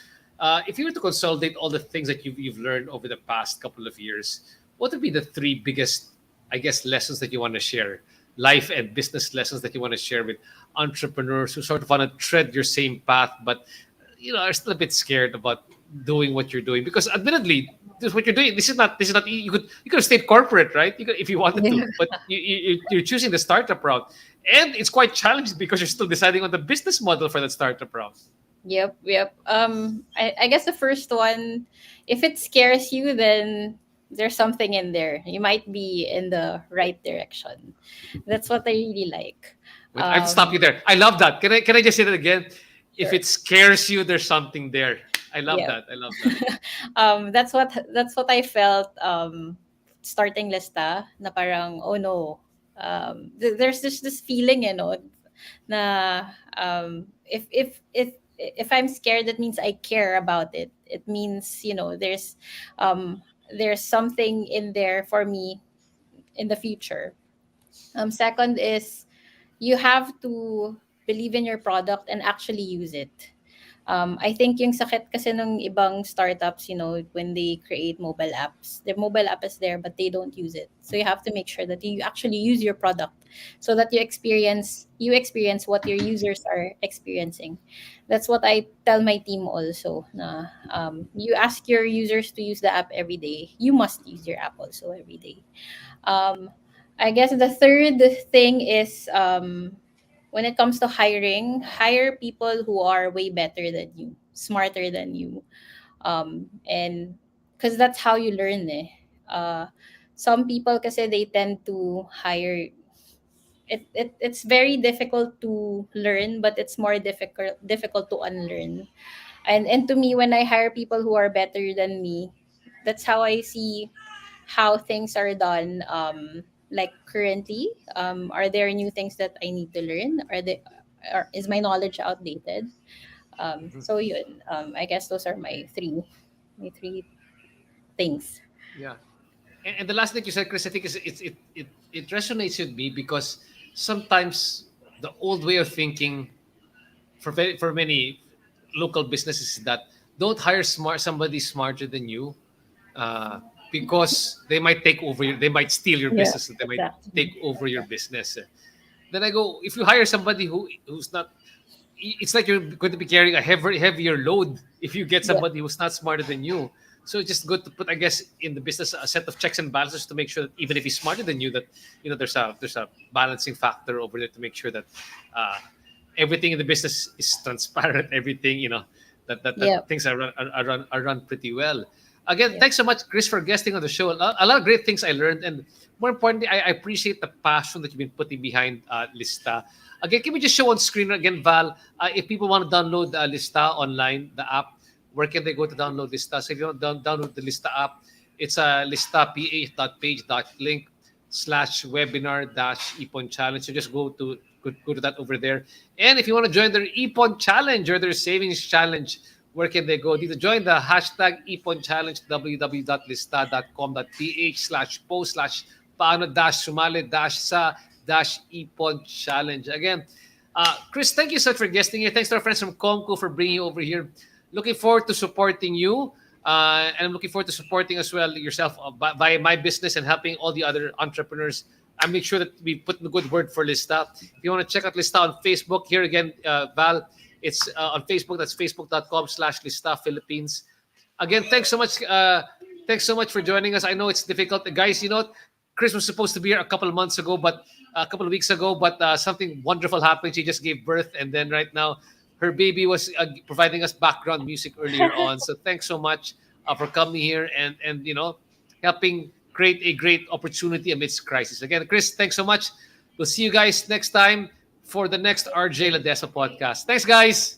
If you were to consolidate all the things that you've learned over the past couple of years, what would be the three biggest, I guess, lessons that you want to share, life and business lessons that you want to share with entrepreneurs who sort of want to tread your same path, but are still a bit scared about doing what you're doing? Because admittedly, this what you're doing. This is not. You could have stayed corporate, right? You could, if you wanted Yeah. to, but you're choosing the startup route, and it's quite challenging because you're still deciding on the business model for that startup route. Yep, yep. I guess the first one, if it scares you, then there's something in there. You might be in the right direction. That's what I really like. Wait, I have to stop you Um, there. I love that. Can I just say that again? If sure. it scares you, there's something there. I love Yeah. that. I love that. That's what I felt starting Lista na parang oh no. There's just this feeling, na if I'm scared, that means I care about it. It means, there's something in there for me in the future. Second is you have to believe in your product and actually use it. I think yung sakit kasi ng ibang startups, when they create mobile apps, the mobile app is there, but they don't use it. So you have to make sure that you actually use your product so that you experience what your users are experiencing. That's what I tell my team also. Na you ask your users to use the app every day. You must use your app also every day. Um, I guess the third thing is when it comes to hiring, hire people who are way better than you, smarter than you, and because that's how you learn. Some people kasi they tend to hire. It's very difficult to learn, but it's more difficult to unlearn. And to me, when I hire people who are better than me, that's how I see how things are done like currently. Are there new things that I need to learn? Is my knowledge outdated? So yun, I guess those are my three things. Yeah. And the last thing you said, Chris, I think it resonates with me because sometimes the old way of thinking for many local businesses is that don't hire somebody smarter than you, uh, because they might steal your Yeah, business, they might exactly. take over your business. Then I go, if you hire somebody who's not, it's like you're going to be carrying a heavier load if you get Yeah. somebody who's not smarter than you. So it's just good to put, I guess, in the business a set of checks and balances to make sure that even if he's smarter than you, that there's a balancing factor over there to make sure that uh, everything in the business is transparent. Everything, that Yeah. things are run pretty well. Again, Yeah. thanks so much, Chris, for guesting on the show. A lot of great things I learned, and more importantly, I appreciate the passion that you've been putting behind Lista. Again, can we just show on screen again, Val? If people want to download Lista online, the app, where can they go to download Lista? So if you want to download the Lista app, it's listaph.page.link/webinar ipon challenge. So just go to that over there. And if you want to join their ipon challenge or their savings challenge, where can they go? Need to join the hashtag ipon challenge, www.lista.com.ph/post/paano-sumali-sa-ipon challenge. Again, Chris, thank you so much for guesting here. Thanks to our friends from Comco for bringing you over here. Looking forward to supporting you. And I'm looking forward to supporting as well yourself by my business and helping all the other entrepreneurs. I make sure that we put in a good word for Lista. If you want to check out Lista on Facebook, here again, Val, it's on Facebook. That's facebook.com/Lista Philippines. Again, thanks so much. Thanks so much for joining us. I know it's difficult, guys. Chris was supposed to be here a couple of months ago, but a couple of weeks ago, but something wonderful happened. She just gave birth, and then right now, her baby was providing us background music earlier on. So thanks so much for coming here and helping create a great opportunity amidst crisis. Again, Chris, thanks so much. We'll see you guys next time for the next RJ Ledesma podcast. Thanks, guys.